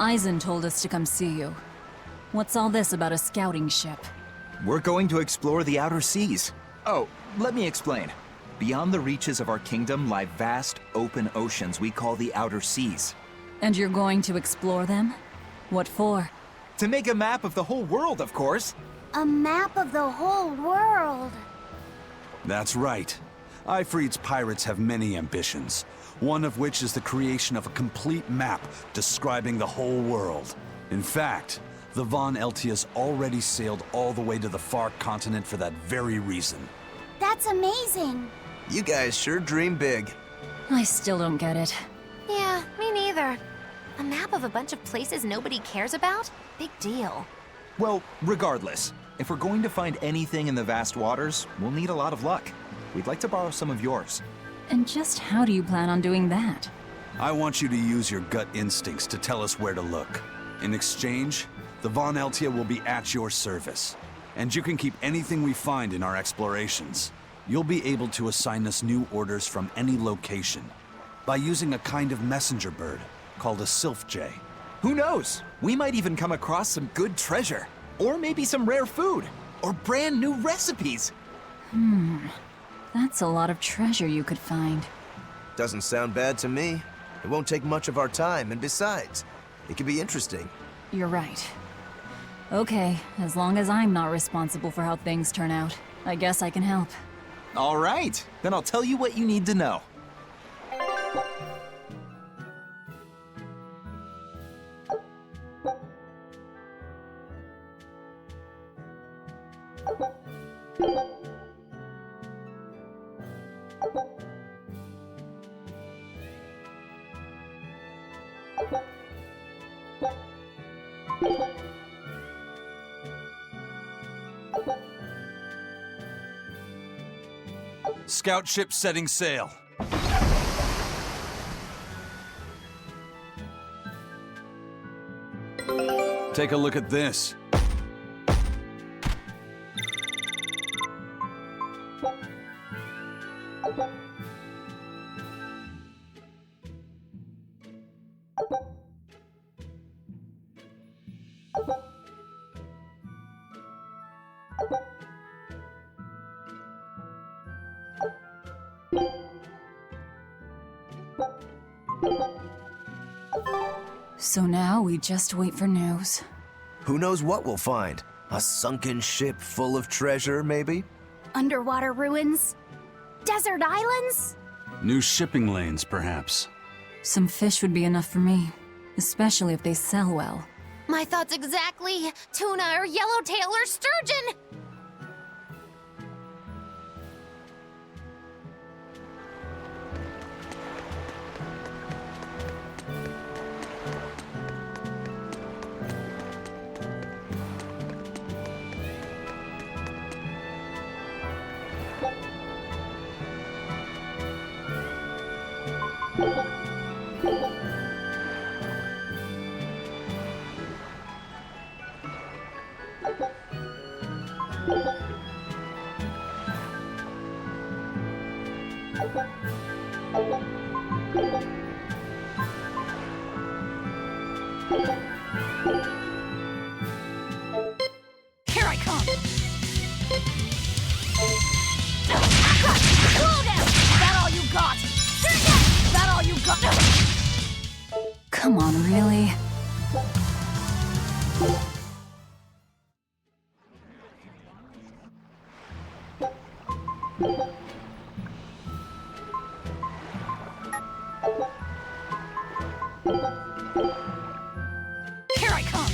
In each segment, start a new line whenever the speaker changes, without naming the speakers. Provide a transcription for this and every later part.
Eisen told us to come see you. What's all this about a scouting ship?
We're going to explore the outer seas. Oh, let me explain. Beyond the reaches of our kingdom lie vast, open oceans we call the outer seas.
And you're going to explore them? What for?
To make a map of the whole world, of course.
A map of the whole world.
That's right. Ifrit's pirates have many ambitions, one of which is the creation of a complete map describing the whole world. In fact, the Von Eltias already sailed all the way to the far continent for that very reason.
That's amazing.
You guys sure dream big.
I still don't get it.
Yeah, me neither. A map of a bunch of places nobody cares about? Big deal.
Well, regardless, if we're going to find anything in the vast waters, we'll need a lot of luck. We'd like to borrow some of yours.
And just how do you plan on doing that?
I want you to use your gut instincts to tell us where to look. In exchange, the Von Eltia will be at your service. And you can keep anything we find in our explorations. You'll be able to assign us new orders from any location by using a kind of messenger bird called a sylph jay.
Who knows? We might even come across some good treasure. Or maybe some rare food. Or brand new recipes.
That's a lot of treasure you could find.
Doesn't sound bad to me. It won't take much of our time, and besides, it could be interesting.
You're right. Okay, as long as I'm not responsible for how things turn out, I guess I can help.
All right, then I'll tell you what you need to know.
Scout ship setting sail. Take a look at this.
So now we just wait for news.
Who knows what we'll find? A sunken ship full of treasure, maybe?
Underwater ruins? Desert islands?
New shipping lanes, perhaps.
Some fish would be enough for me, especially if they sell well.
My thoughts exactly. Tuna or yellowtail or sturgeon.
Here I come!
Slow down! That all you got? That all you got?
Come on, really? Here I come!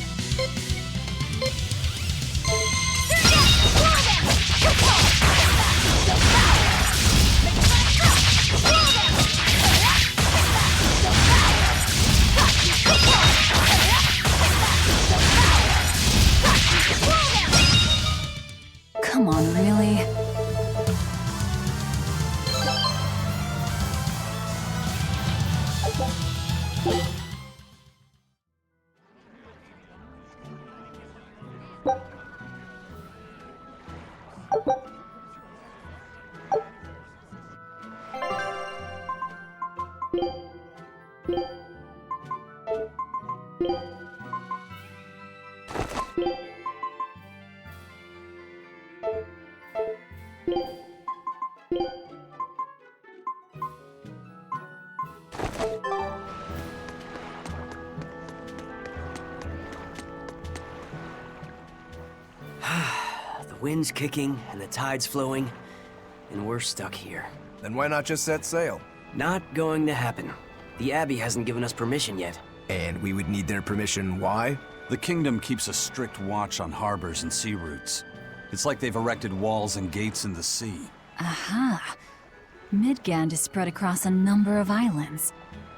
Come on, really?
Thank you.
The wind's kicking and the tide's flowing, and we're stuck here.
Then why not just set sail?
Not going to happen. The Abbey hasn't given us permission yet.
And we would need their permission, why?
The kingdom keeps a strict watch on harbors and sea routes. It's like they've erected walls and gates in the sea.
Aha! Midgand is spread across a number of islands.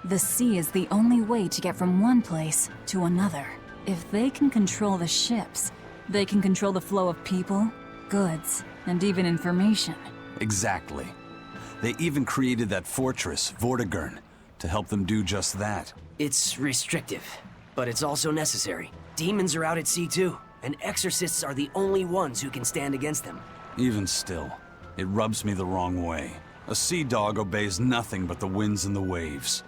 The sea is the only way to get from one place to another. If they can control the ships, they can control the flow of people, goods, and even information.
Exactly. They even created that fortress, Vortigern, to help them do just that.
It's restrictive, but it's also necessary. Demons are out at sea too, and exorcists are the only ones who can stand against them.
Even still, it rubs me the wrong way. A sea dog obeys nothing but the winds and the waves.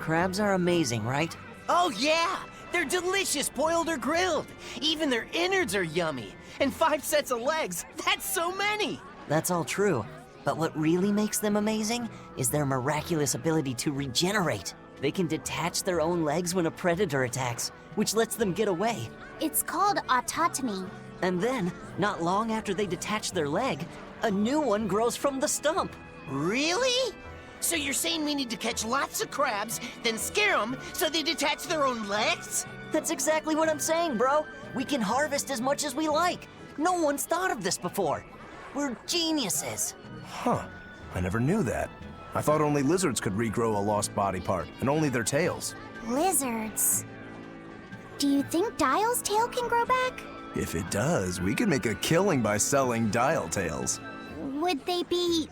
Crabs are amazing, right?
Oh yeah! They're delicious boiled or grilled. Even their innards are yummy. And 5 sets of legs, that's so many!
That's all true. But what really makes them amazing is their miraculous ability to regenerate. They can detach their own legs when a predator attacks, which lets them get away.
It's called autotomy.
And then, not long after they detach their leg, a new one grows from the stump.
Really? So you're saying we need to catch lots of crabs, then scare them so they detach their own legs?
That's exactly what I'm saying, bro. We can harvest as much as we like. No one's thought of this before. We're geniuses.
Huh. I never knew that. I thought only lizards could regrow a lost body part, and only their tails.
Lizards. Do you think Dial's tail can grow back?
If it does, we could make a killing by selling dial tails.
Would they be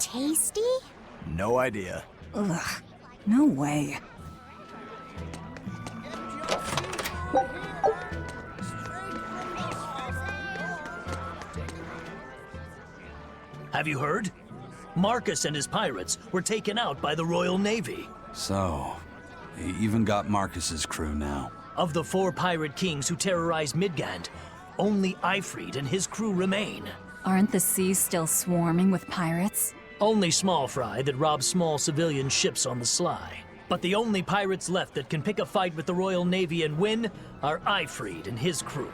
tasty?
No idea.
Ugh, no way.
Have you heard? Marcus and his pirates were taken out by the Royal Navy.
So, they even got Marcus's crew now.
Of the 4 pirate kings who terrorized Midgand, only Ifrid and his crew remain.
Aren't the seas still swarming with pirates?
Only small fry that rob small civilian ships on the sly. But the only pirates left that can pick a fight with the Royal Navy and win are Ifrid and his crew.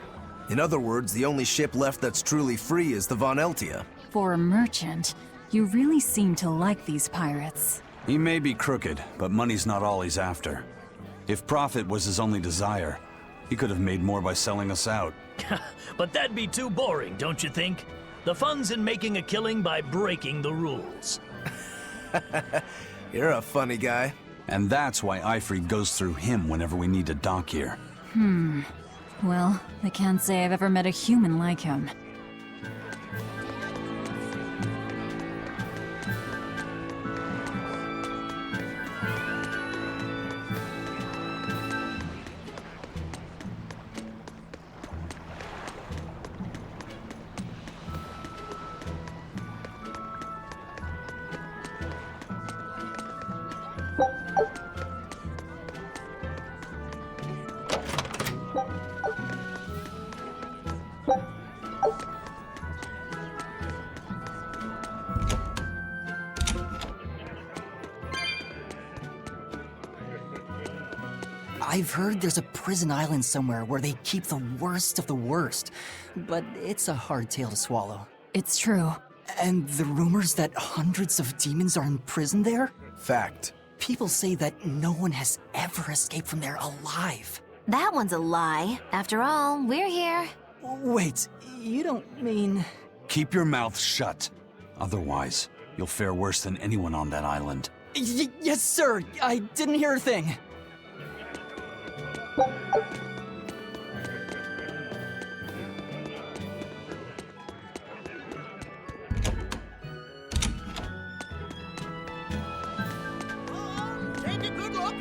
In other words, the only ship left that's truly free is the Von Eltia.
For a merchant, you really seem to like these pirates.
He may be crooked, but money's not all he's after. If profit was his only desire, he could have made more by selling us out.
But that'd be too boring, don't you think? The fun's in making a killing by breaking the rules.
You're a funny guy.
And that's why Ifrid goes through him whenever we need to dock here.
Well, I can't say I've ever met a human like him.
I've heard there's a prison island somewhere where they keep the worst of the worst, but it's a hard tale to swallow.
It's true.
And the rumors that hundreds of demons are in prison there?
Fact.
People say that no one has ever escaped from there alive.
That one's a lie. After all, we're here.
Wait, you don't mean...
Keep your mouth shut. Otherwise, you'll fare worse than anyone on that island.
Yes, sir. I didn't hear a thing.
Take a good look.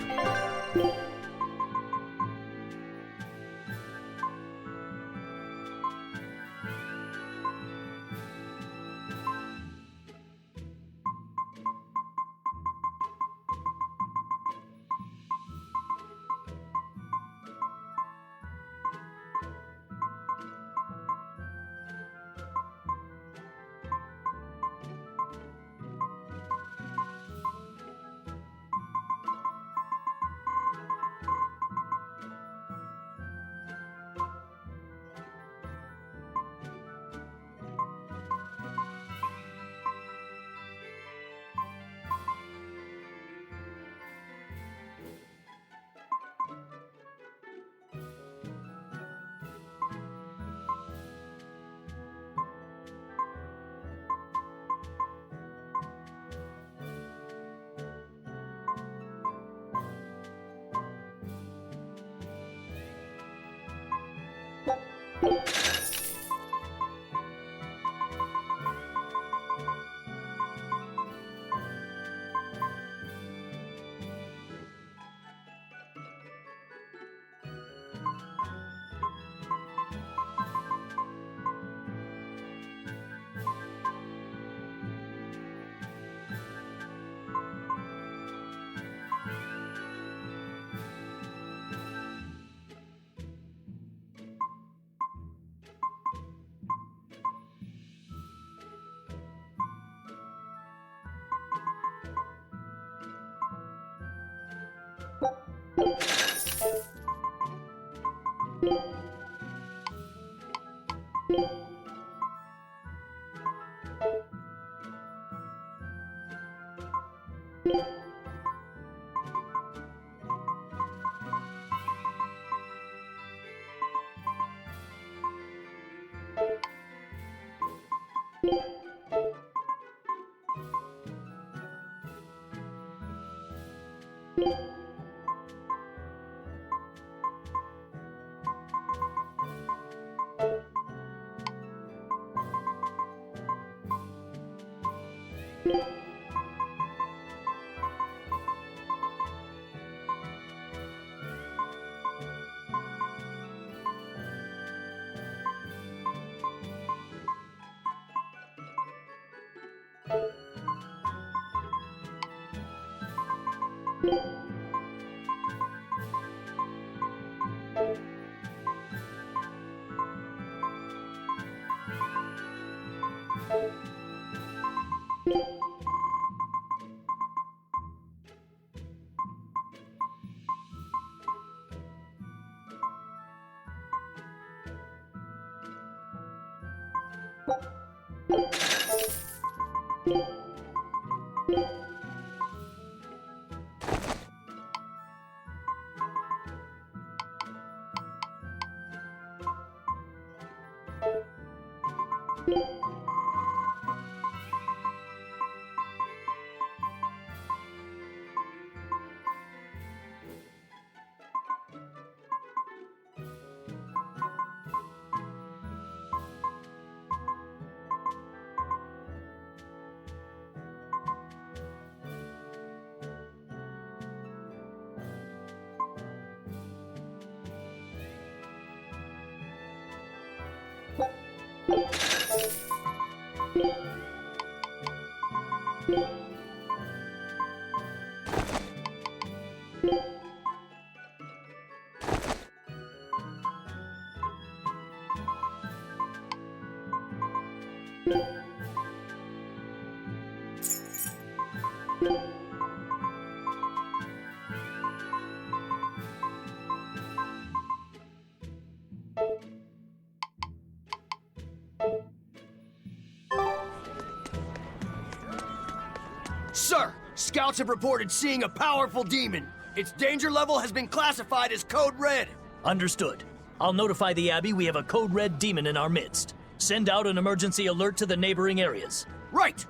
Sir, scouts have reported seeing a powerful demon. Its danger level has been classified as Code Red.
Understood. I'll notify the Abbey we have a Code Red demon in our midst. Send out an emergency alert to the neighboring areas.
Right!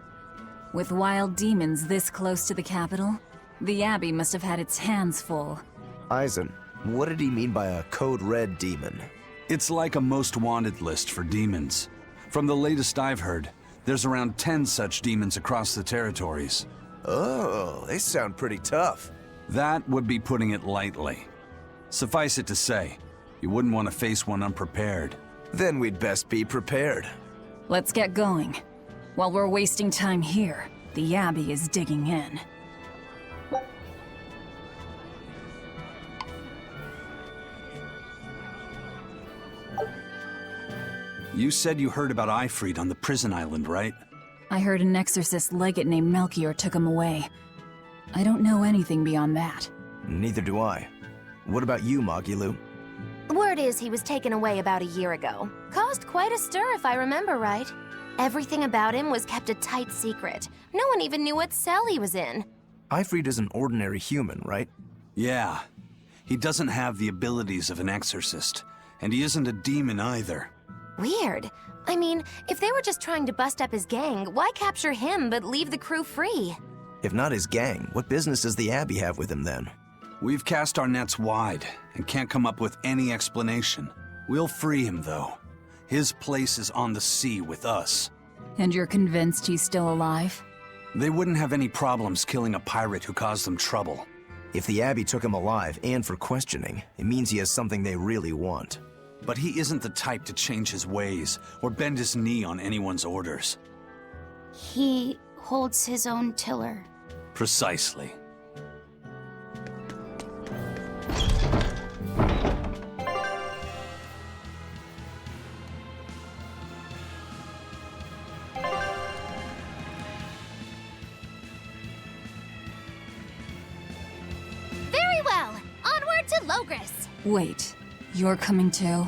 With wild demons this close to the capital, the Abbey must have had its hands full.
Eisen, what did he mean by a Code Red demon?
It's like a most wanted list for demons. From the latest I've heard, there's around 10 such demons across the territories.
Oh, they sound pretty tough.
That would be putting it lightly. Suffice it to say, you wouldn't want to face one unprepared.
Then we'd best be prepared.
Let's get going. While we're wasting time here, the Abbey is digging in.
You said you heard about Ifrit on the prison island, right?
I heard an exorcist legate named Melchior took him away. I don't know anything beyond that.
Neither do I. What about you, Magilou?
Word is he was taken away about a year ago. Caused quite a stir, if I remember right. Everything about him was kept a tight secret. No one even knew what cell he was in.
Ifrit is an ordinary human, right?
Yeah. He doesn't have the abilities of an exorcist, and he isn't a demon either.
Weird. I mean, if they were just trying to bust up his gang, why capture him but leave the crew free?
If not his gang, what business does the Abbey have with him then?
We've cast our nets wide and can't come up with any explanation. We'll free him, though. His place is on the sea with us.
And you're convinced he's still alive?
They wouldn't have any problems killing a pirate who caused them trouble.
If the Abbey took him alive and for questioning, it means he has something they really want.
But he isn't the type to change his ways or bend his knee on anyone's orders.
He holds his own tiller.
Precisely.
Very well. Onward to Logris.
Wait, you're coming too?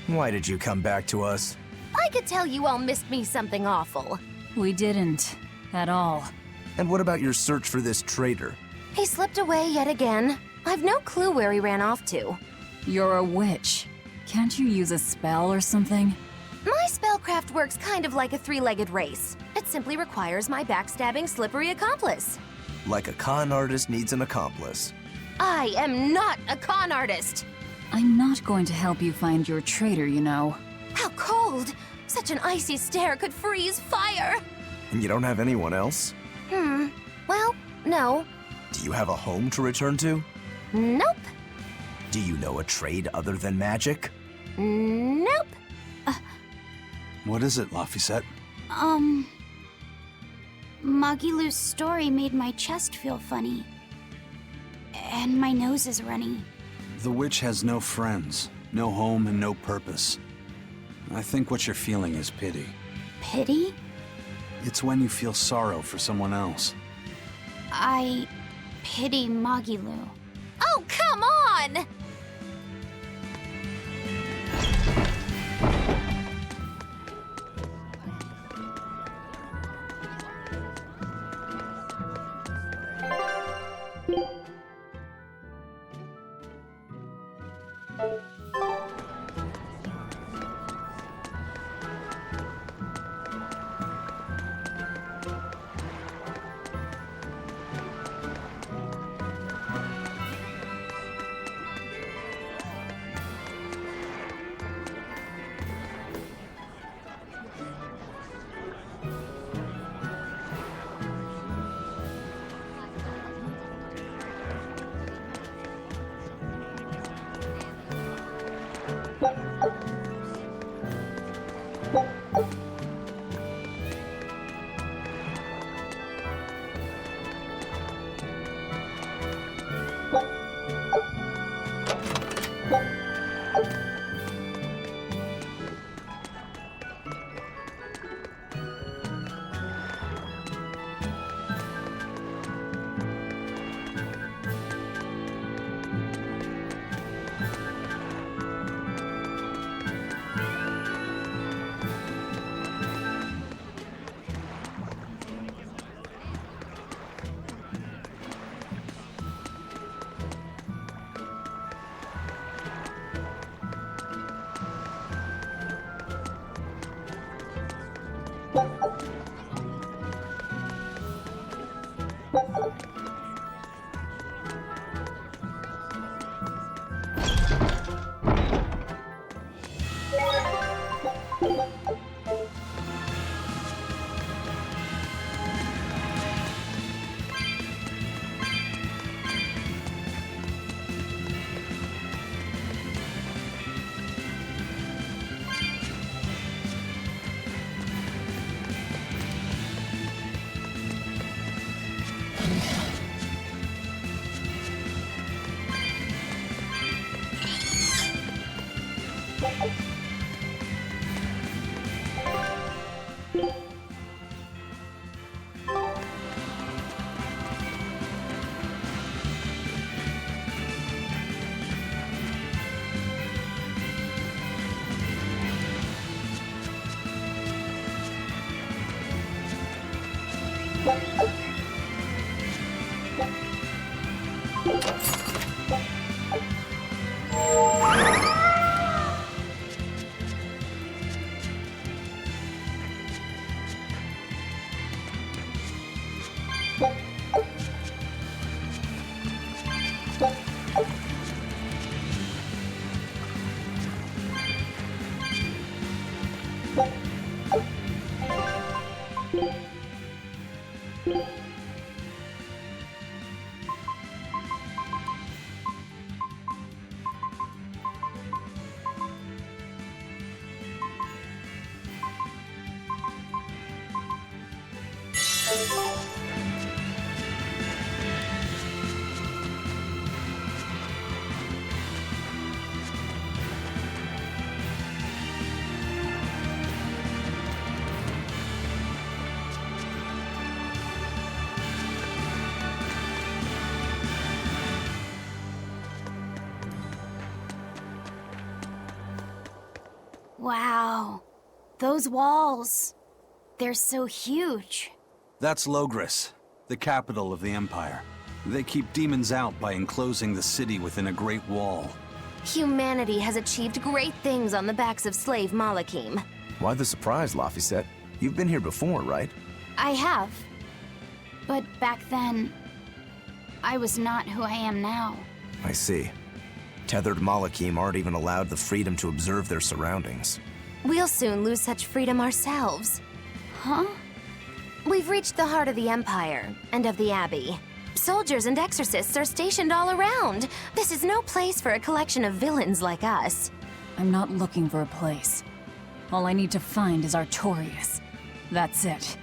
Why did you come back to us?
I could tell you all missed me something awful.
We didn't. At all.
And what about your search for this traitor?
He slipped away yet again. I've no clue where he ran off to.
You're a witch. Can't you use a spell or something?
My spellcraft works kind of like a three-legged race. It simply requires my backstabbing, slippery accomplice.
Like a con artist needs an accomplice.
I am not a con artist!
I'm not going to help you find your traitor, you know.
How cold! Such an icy stare could freeze fire!
And you don't have anyone else?
Well, no.
Do you have a home to return to?
Nope.
Do you know a trade other than magic?
Nope.
What is it, Laphicet?
Magilu's story made my chest feel funny. And my nose is runny.
The witch has no friends, no home, and no purpose. I think what you're feeling is pity.
Pity?
It's when you feel sorrow for someone else.
I pity Magilu.
Oh, come on!
Wow. Those walls. They're so huge.
That's Logris, the capital of the Empire. They keep demons out by enclosing the city within a great wall.
Humanity has achieved great things on the backs of slave Malakim.
Why the surprise, Laphicet? You've been here before, right?
I have. But back then, I was not who I am now.
I see. Tethered Malakim aren't even allowed the freedom to observe their surroundings.
We'll soon lose such freedom ourselves.
Huh?
We've reached the heart of the Empire and of the Abbey. Soldiers and exorcists are stationed all around. This is no place for a collection of villains like us.
I'm not looking for a place. All I need to find is Artorias. That's it.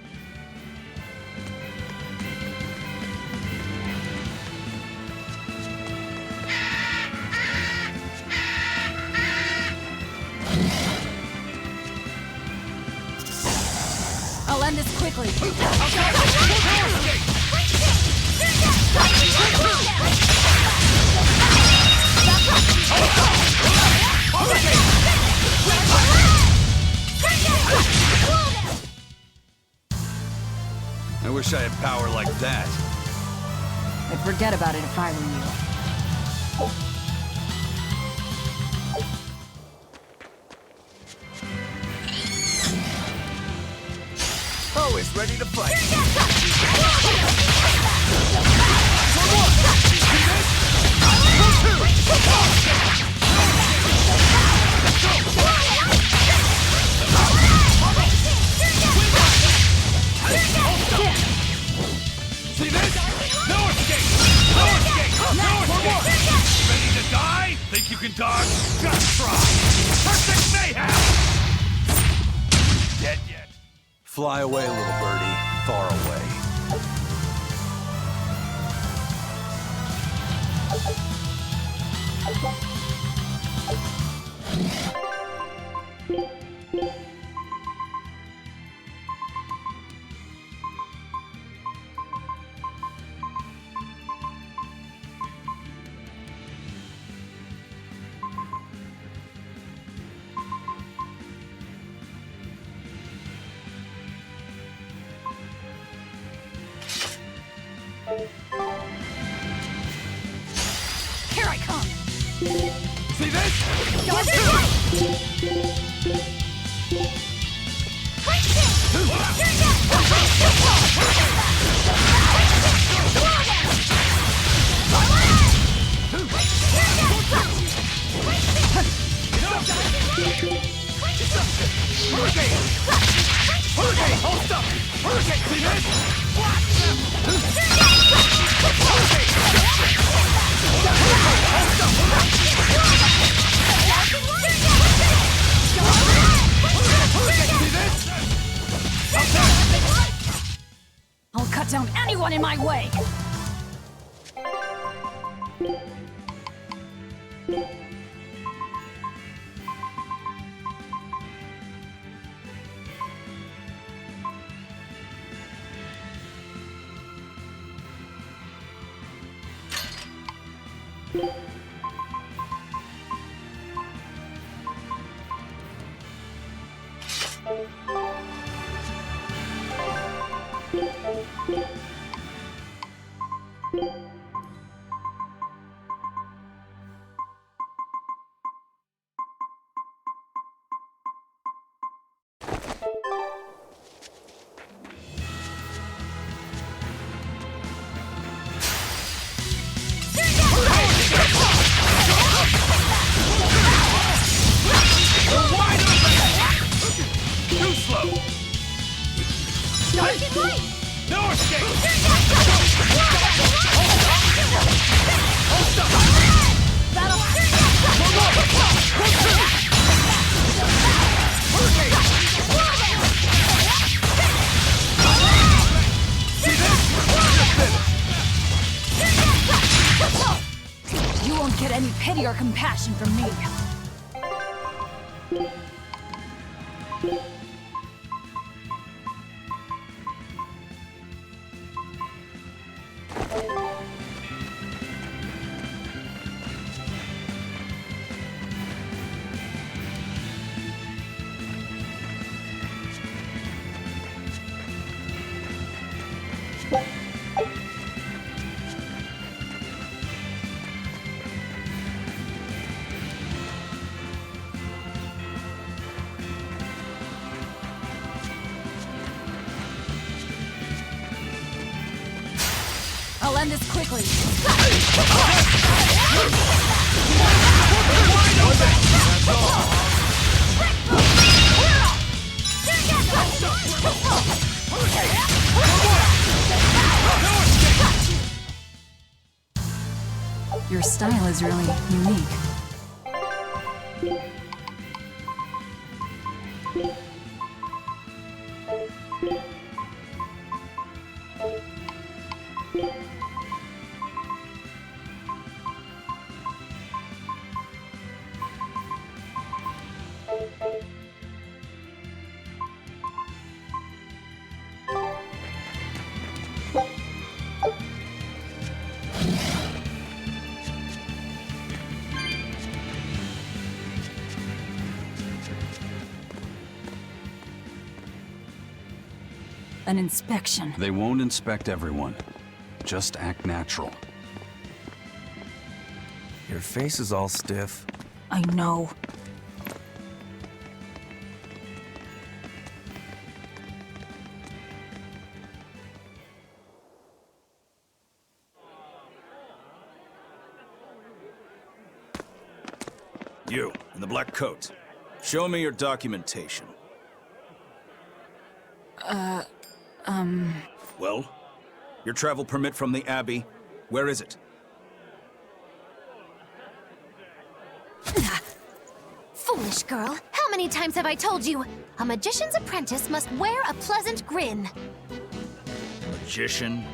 I'll end this quickly.
I wish I had power like that.
I'd forget about it if I were you.
Always ready to fight.
See this? No escape! No escape! No escape! Ready to die? Think you can dodge? Just try! Perfect mayhem! Dead yet?
Fly away, little birdie. Far away.
Here I come!
See this? Hurricane! Hold up! Hurricane! See this?
I'll cut down anyone in my way!
Too slow! No escape!
You won't get any pity or compassion from me. end this quickly. Your style is really unique. An inspection.
They won't inspect everyone. Just act natural.
Your face is all stiff.
I know.
You, in the black coat. Show me your documentation. Well? Your travel permit from the Abbey, where is it?
Foolish girl, how many times have I told you? A magician's apprentice must wear a pleasant grin.
Magician?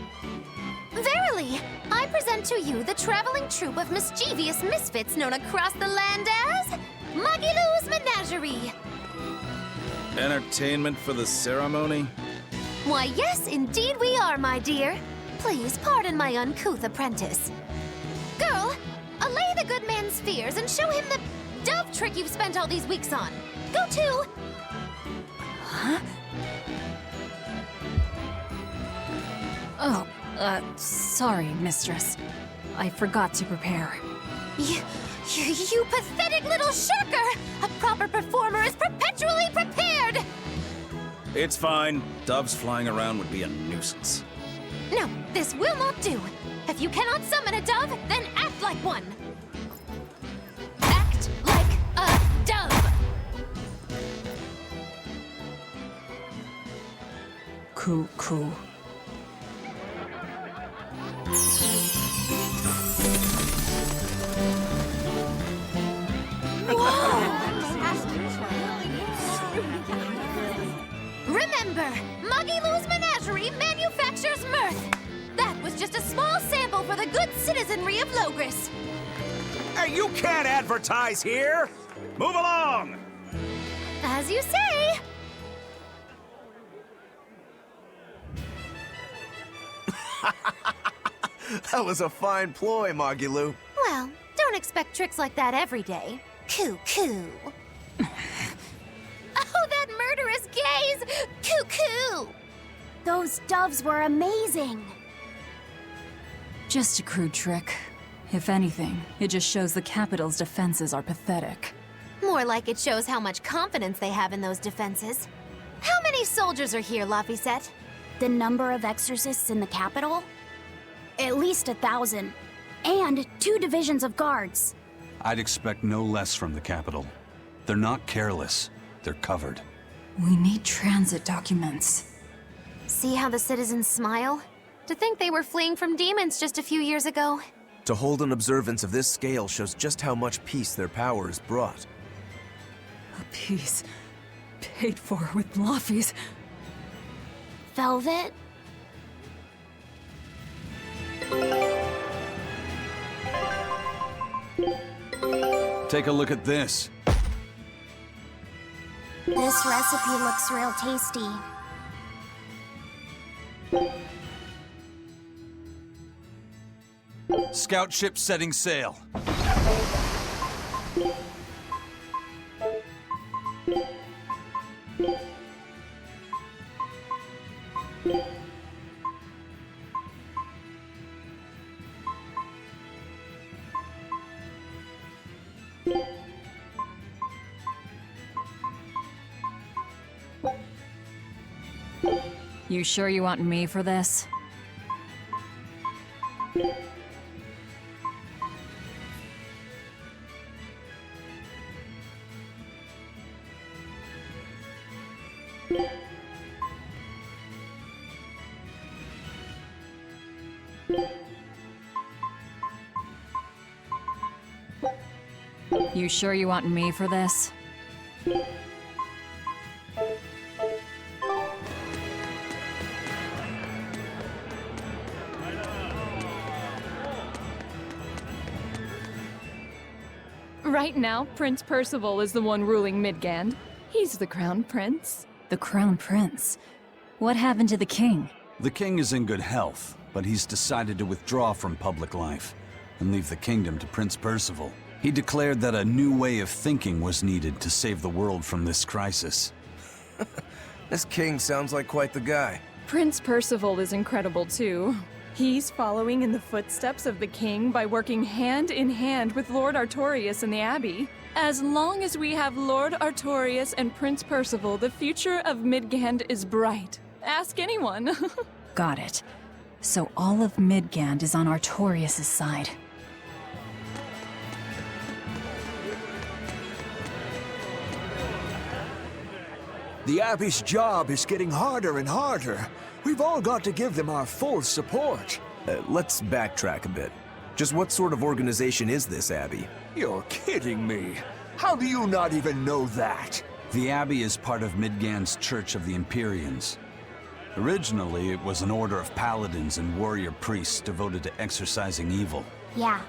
Verily, I present to you the traveling troupe of mischievous misfits known across the land as Magilou's Menagerie.
Entertainment for the ceremony?
Why, yes, indeed we are, my dear. Please pardon my uncouth apprentice. Girl, allay the good man's fears and show him the dove trick you've spent all these weeks on. Go to...
Huh? Oh, sorry, mistress. I forgot to prepare.
You pathetic little shirker! A proper performer is perpetually prepared!
It's fine. Doves flying around would be a nuisance.
No, this will not do. If you cannot summon a dove, then act like one. Act like a dove!
Cool.
Remember, Magilou's Menagerie manufactures mirth. That was just a small sample for the good citizenry of Logris.
Hey, you can't advertise here! Move along!
As you say.
That was a fine ploy, Magilou.
Well, don't expect tricks like that every day. Coo. Oh, that murderous gaze! Coo.
Those doves were amazing.
Just a crude trick. If anything, it just shows the capital's defenses are pathetic.
More like it shows how much confidence they have in those defenses. How many soldiers are here, Laphicet?
The number of exorcists in the capital? At least 1,000. And 2 divisions of guards.
I'd expect no less from the capital. They're not careless. They're covered.
We need transit documents.
See how the citizens smile? To think they were fleeing from demons just a few years ago.
To hold an observance of this scale shows just how much peace their power has brought.
A piece paid for with Laffy's.
Velvet?
Take a look at this.
This recipe looks real tasty.
Scout ship setting sail.
You sure you want me for this? You sure you want me for this?
Right now, Prince Percival is the one ruling Midgand. He's the crown prince.
The Crown Prince? What happened to the king?
The king is in good health, but he's decided to withdraw from public life and leave the kingdom to Prince Percival. He declared that a new way of thinking was needed to save the world from this crisis.
This king sounds like quite the guy.
Prince Percival is incredible too. He's following in the footsteps of the king by working hand in hand with Lord Artorius and the Abbey. As long as we have Lord Artorius and Prince Percival, the future of Midgand is bright. Ask anyone.
Got it. So all of Midgand is on Artorius' side.
The Abbey's job is getting harder and harder. We've all got to give them our full support.
Let's backtrack a bit. Just what sort of organization is this Abbey?
You're kidding me. How do you not even know that?
The Abbey is part of Midgand's Church of the Empyreans. Originally, it was an order of paladins and warrior priests devoted to exorcising evil.
Yeah.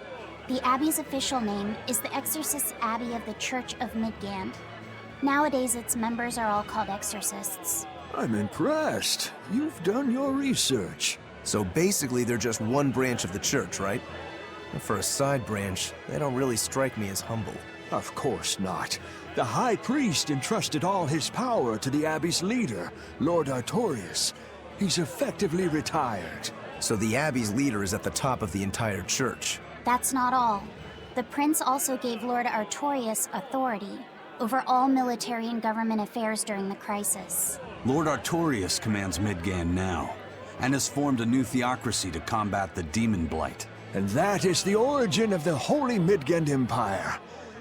The Abbey's official name is the Exorcist Abbey of the Church of Midgand. Nowadays, its members are all called exorcists.
I'm impressed. You've done your research.
So basically, they're just one branch of the church, right? And for a side branch, they don't really strike me as humble.
Of course not. The High Priest entrusted all his power to the Abbey's leader, Lord Artorius. He's effectively retired.
So the Abbey's leader is at the top of the entire church.
That's not all. The prince also gave Lord Artorius authority over all military and government affairs during the crisis.
Lord Artorius commands Midgand now, and has formed a new theocracy to combat the demon blight.
And that is the origin of the Holy Midgand Empire.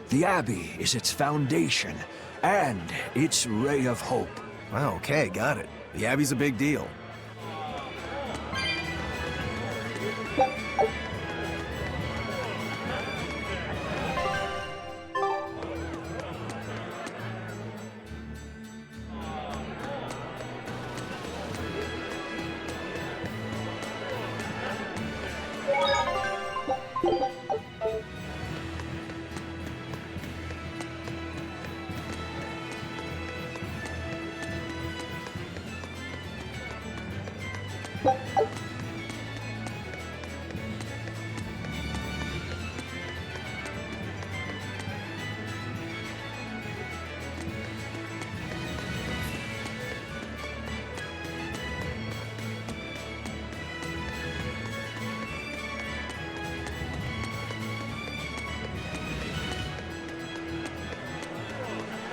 The Abbey is its foundation, and its ray of hope.
Wow, okay, got it. The Abbey's a big deal.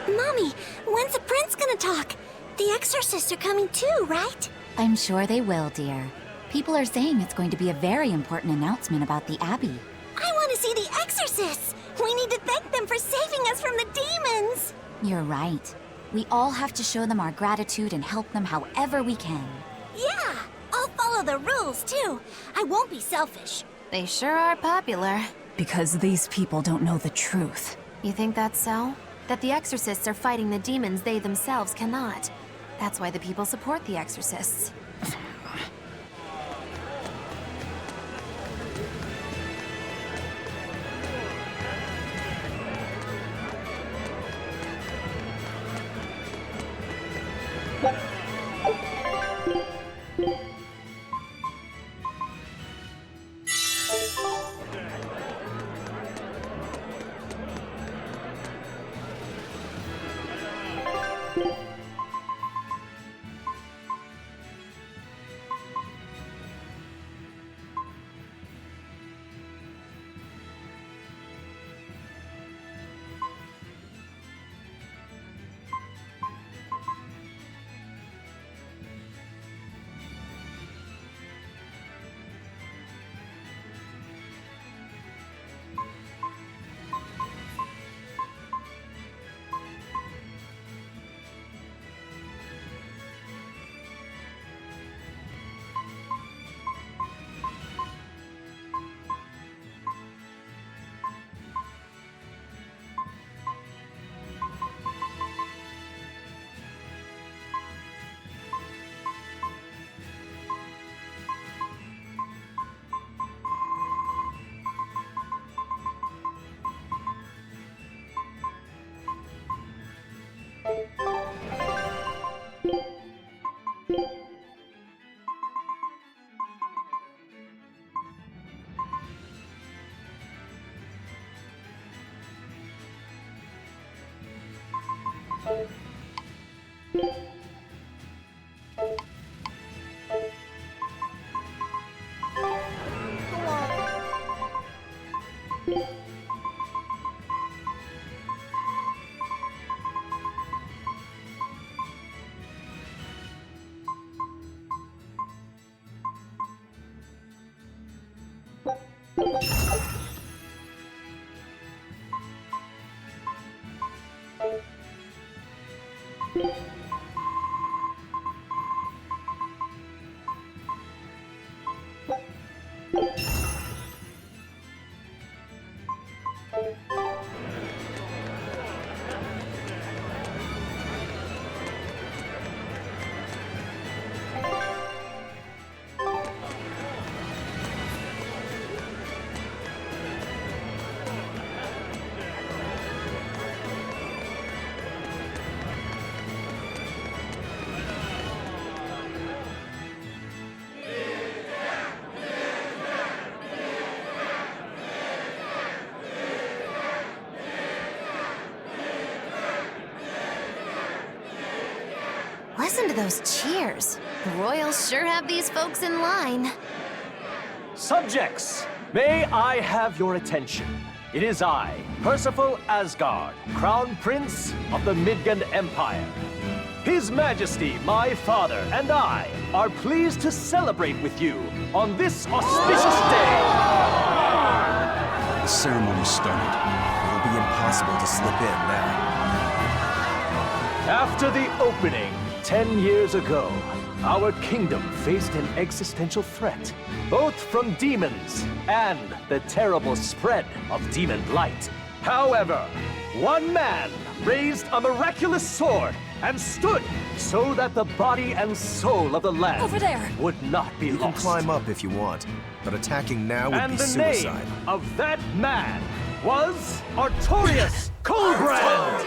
Mommy, when's the prince gonna talk? The exorcists are coming too, right?
I'm sure they will, dear. People are saying it's going to be a very important announcement about the Abbey.
I want to see the exorcists! We need to thank them for saving us from the demons!
You're right. We all have to show them our gratitude and help them however we can.
Yeah! I'll follow the rules, too. I won't be selfish.
They sure are popular.
Because these people don't know the truth.
You think that's so? That the exorcists are fighting the demons they themselves cannot. That's why the people support the exorcists.
Listen to those cheers. The royals sure have these folks in line.
Subjects, may I have your attention? It is I, Percival Asgard, Crown Prince of the Midgard Empire. His Majesty, my father, and I are pleased to celebrate with you on this auspicious day.
The ceremony started. It'll be impossible to slip in now.
After the opening, 10 years ago, our kingdom faced an existential threat, both from demons and the terrible spread of demon light. However, one man raised a miraculous sword and stood so that the body and soul of the land
Over there.
would not be
You
lost.
can climb up if you want, but attacking now would
And
be
the
suicide.
name of that man was Artorius Colbrand!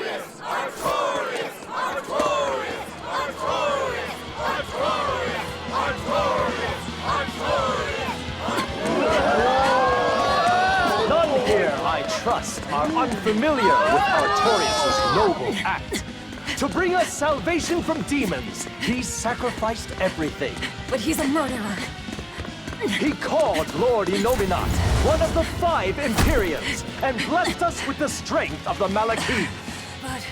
None here, I trust, are unfamiliar with Artorius' noble act. To bring us salvation from demons, he sacrificed everything.
But he's a murderer.
He called Lord Innominat, one of the 5 Empyreans, and blessed us with the strength of the Malakith.
But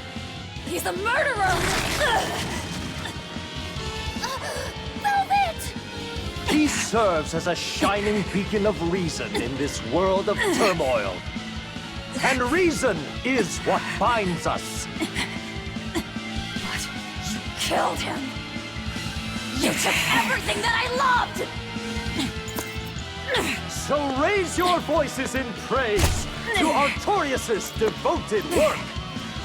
he's a murderer!
Velvet!
He serves as a shining beacon of reason in this world of turmoil. And reason is what binds us.
But you killed him! You took everything that I loved!
So raise your voices in praise to Artorius' devoted work,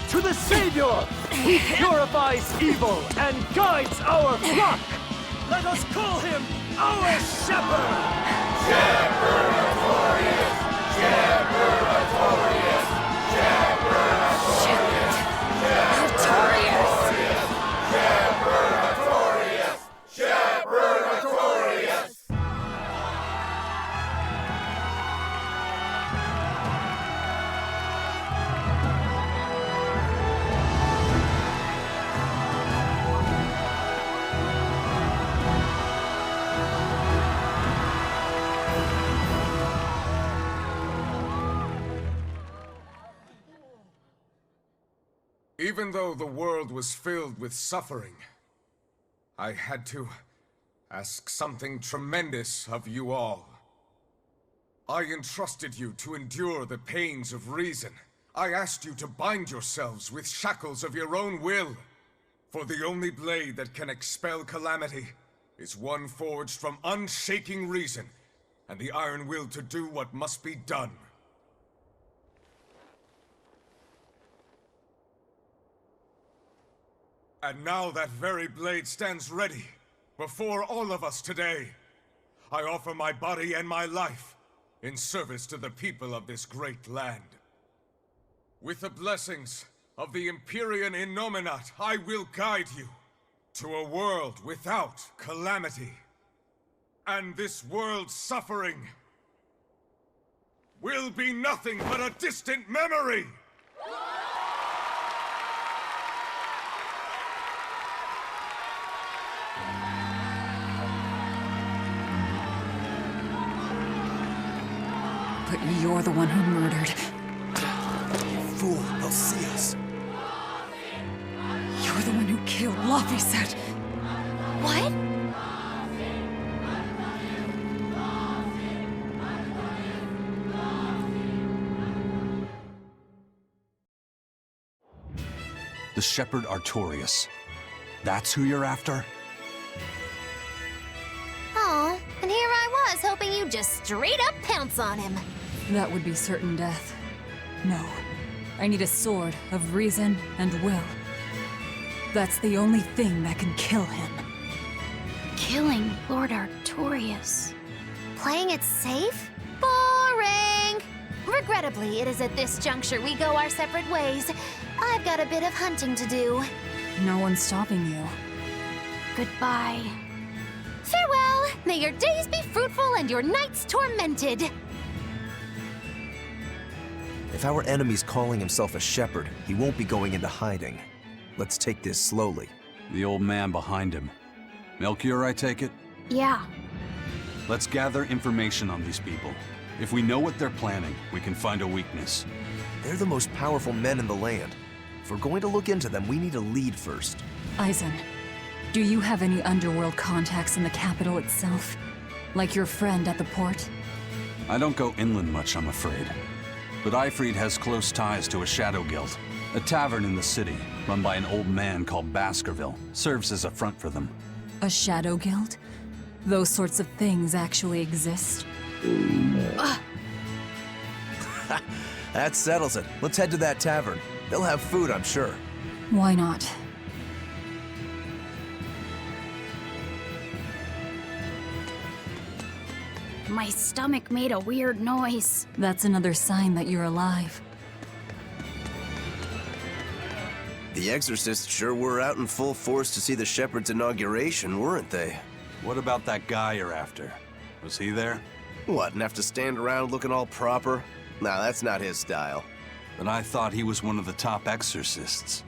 to the Savior who purifies evil and guides our flock. Let us call him our Shepherd! Shepherd Artorius! Shepherd Artorius! Shepherd Artorius! Shepherd Artorius! Shepherd Artorius!
Even though the world was filled with suffering, I had to ask something tremendous of you all. I entrusted you to endure the pains of reason. I asked you to bind yourselves with shackles of your own will. For the only blade that can expel calamity is one forged from unshaking reason and the iron will to do what must be done. And now that very blade stands ready before all of us today. I offer my body and my life in service to the people of this great land. With the blessings of the Empyrean Innominat, I will guide you to a world without calamity. And this world's suffering will be nothing but a distant memory!
But you're the one who murdered.
Fool, they'll see us.
You're the one who killed Laphicet.
What?
The Shepherd Artorias. That's who you're after?
Oh, and here I was hoping you'd just straight up pounce on him.
That would be certain death. No. I need a sword of reason and will. That's the only thing that can kill him.
Killing Lord Artorias.
Playing it safe? Boring! Regrettably, it is at this juncture we go our separate ways. I've got a bit of hunting to do.
No one's stopping you.
Goodbye.
Farewell! May your days be fruitful and your nights tormented!
If our enemy's calling himself a shepherd, he won't be going into hiding. Let's take this slowly.
The old man behind him. Melchior, I take it?
Yeah.
Let's gather information on these people. If we know what they're planning, we can find a weakness.
They're the most powerful men in the land. If we're going to look into them, we need a lead first.
Eisen, do you have any underworld contacts in the capital itself? Like your friend at the port?
I don't go inland much, I'm afraid. But Eifried has close ties to a shadow guild. A tavern in the city, run by an old man called Baskerville, serves as a front for them.
A shadow guild? Those sorts of things actually exist?
That settles it. Let's head to that tavern. They'll have food, I'm sure.
Why not?
My stomach made a weird noise.
That's another sign that you're alive.
The exorcists sure were out in full force to see the shepherd's inauguration, weren't they?
What about that guy you're after? Was he there?
What, and have to stand around looking all proper? Nah, that's not his style.
But I thought he was one of the top exorcists.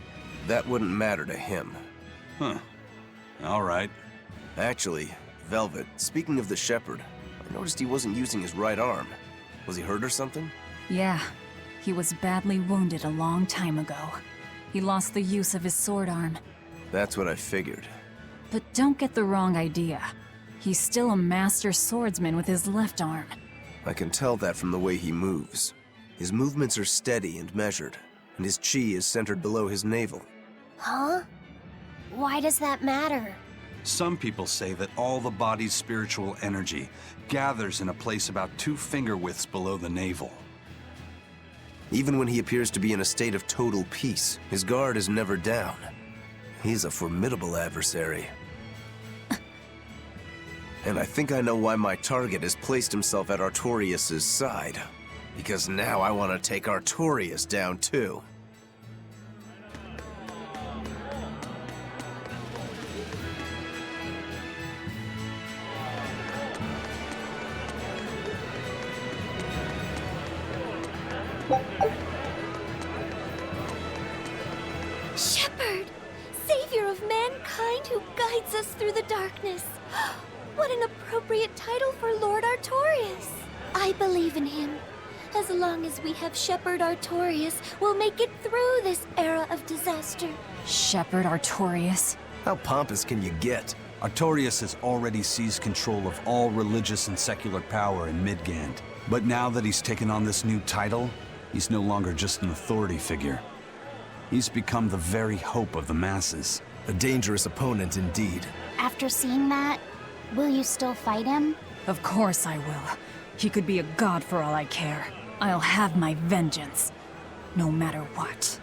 That wouldn't matter to him.
Huh. All right.
Actually, Velvet, speaking of the shepherd, I noticed he wasn't using his right arm. Was he hurt or something?
Yeah. He was badly wounded a long time ago. He lost the use of his sword arm.
That's what I figured.
But don't get the wrong idea. He's still a master swordsman with his left arm.
I can tell that from the way he moves. His movements are steady and measured, and his chi is centered below his navel.
Huh? Why does that matter?
Some people say that all the body's spiritual energy gathers in a place about 2 finger widths below the navel.
Even when he appears to be in a state of total peace, his guard is never down. He's a formidable adversary. And I think I know why my target has placed himself at Artorias' side. Because now I want to take Artorias down too.
Shepherd! Savior of mankind who guides us through the darkness! What an appropriate title for Lord Artorias! I believe in him. As long as we have Shepherd Artorias, we'll make it through this era of disaster.
Shepherd Artorias?
How pompous can you get?
Artorias has already seized control of all religious and secular power in Midgand. But now that he's taken on this new title, he's no longer just an authority figure. He's become the very hope of the masses.
A dangerous opponent indeed.
After seeing that, will you still fight him?
Of course I will. He could be a god for all I care. I'll have my vengeance. No matter what.